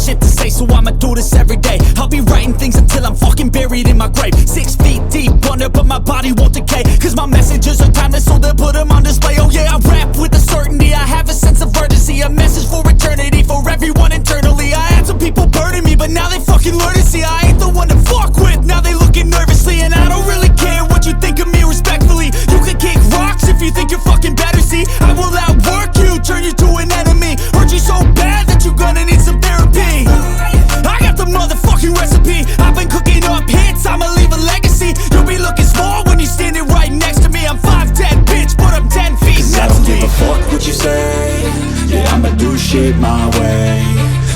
shit to say, so I'ma do this every day. I'll be writing things until I'm fucking buried in my grave. 6 feet deep under, but my body won't decay, cause my messages are timeless, so they'll put them on display. Oh yeah, I rap with a certainty, I have a sense of urgency, a message for eternity, for everyone internally. I had some people burning me, but now they fucking learn to see I ain't the one to fuck with. Now they looking nervously, and I don't really care what you think of me, respectfully. You can kick rocks if you think you're fucking better, see I will outwork you, turn you to an enemy, hurt you so bad that you're gonna need some therapy. I got the motherfucking recipe, I've been cooking up hits, I'ma leave a legacy. You'll be looking small when you're standing right next to me. I'm 5'10", bitch, but I'm 10 feet next to me. I don't give a fuck what you say, yeah, I'ma do shit my way.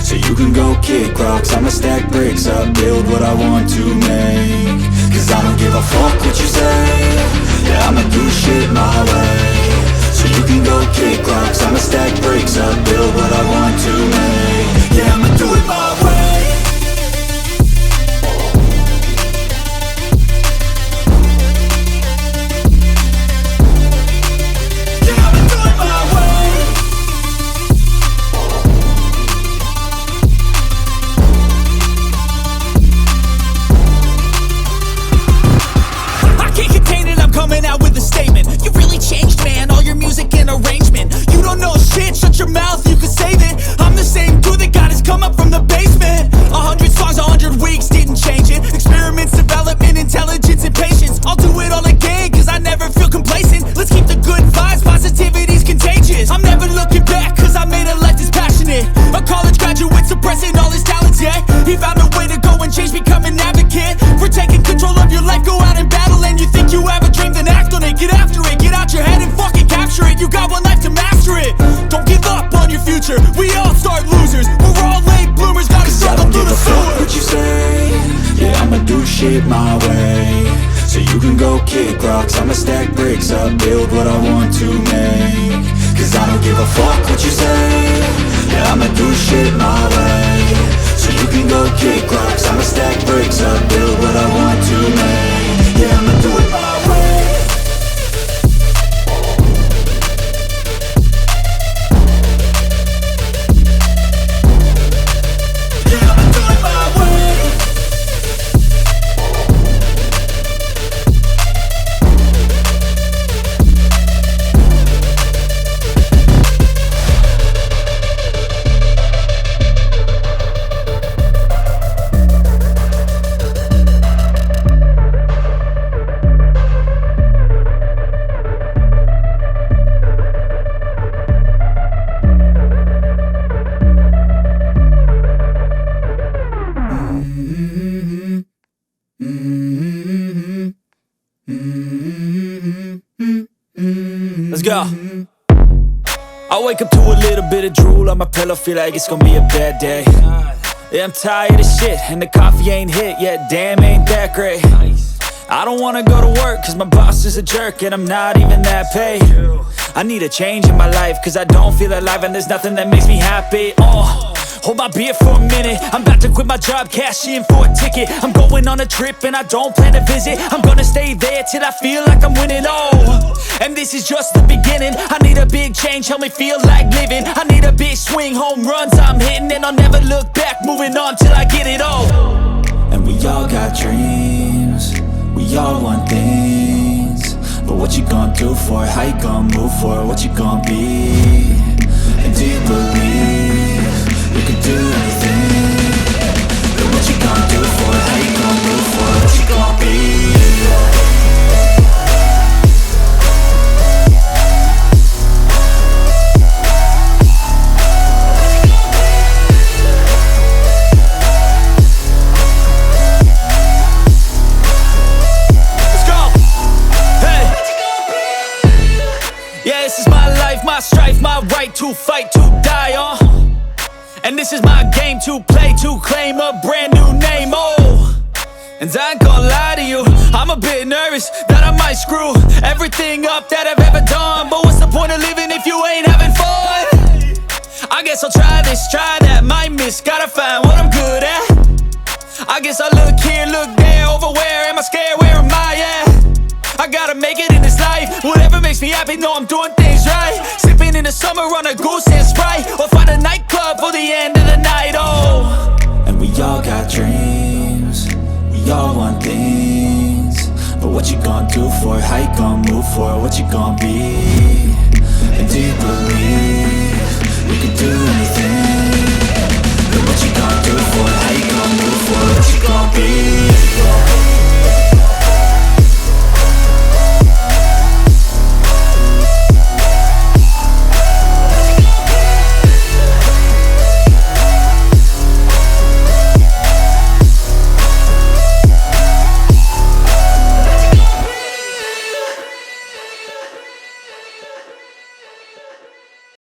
So you can go kick rocks, I'ma stack bricks up, build what I want to make. Cause I don't give a fuck what you say, yeah, I'ma do shit my way. So you can go kick rocks, I'ma stack bricks up, build what I want to make. Yeah, I'ma do it my way. Coming out with a statement. You really changed, man, all your music and arrangement. You don't know shit, shut your mouth, you can save it. I'm the same dude that got his come up from the basement. 100 songs, 100 weeks, didn't change it. Experiments, development, intelligence, and patience. I'll do it all again, cause I never feel complacent. Let's keep the good vibes, positivity's contagious. I'm never looking back, cause I made a life that's passionate. A college graduate suppressing all his talents, yeah. He found a way to go and change, become an advocate for taking control of your life, go out and battle. And you think you have a dream, then act on it, get after it, get out your head and fucking capture it. You got one life to master it. Don't give up on your future. We all start losers. We're all late bloomers. Gotta struggle through the sewer. I don't give a fuck what you say, yeah, I'ma do shit my way. So you can go kick rocks, I'ma stack bricks up, build what I want to make. Cause I don't give a fuck what you say, yeah, I'ma do shit my way. So you can go kick rocks, I'ma stack bricks up, build what I want to make. Yeah, I'ma do it my way. Yeah, I'ma do it my way. Let's go. I wake up to a little bit of drool on my pillow, feel like it's gonna be a bad day. Yeah, I'm tired of shit, and the coffee ain't hit yet, damn, ain't that great. I don't wanna go to work, cause my boss is a jerk, and I'm not even that paid. I need a change in my life, cause I don't feel alive, and there's nothing that makes me happy. Hold my beer for a minute, I'm about to quit my job, cash in for a ticket. I'm going on a trip and I don't plan to visit. I'm gonna stay there till I feel like I'm winning, and this is just the beginning. I need a big change, help me feel like living. I need a big swing, home runs I'm hitting, and I'll never look back, moving on till I get it all. And we all got dreams, we all want things, but what you gonna do for it? How you gonna move for it? What you gonna be? And do you believe you can do anything? But what you gonna do for it? How you gonna move for it? What you gonna be? My strife, my right to fight, to die on. And this is my game to play, to claim a brand new name, And I ain't gonna lie to you, I'm a bit nervous that I might screw everything up that I've ever done. But what's the point of living if you ain't having fun? I guess I'll try this, try that, might miss, gotta find what I'm good at. I guess I look here, look there, over where am I scared, where am I at? I gotta make it in this life, whatever makes me happy, know I'm doing things right. Sipping in the summer on a goose and Sprite, or find a nightclub for the end of the night, oh. And we all got dreams, we all want things, but what you gonna do for it? How you gonna move for it? What you gonna be?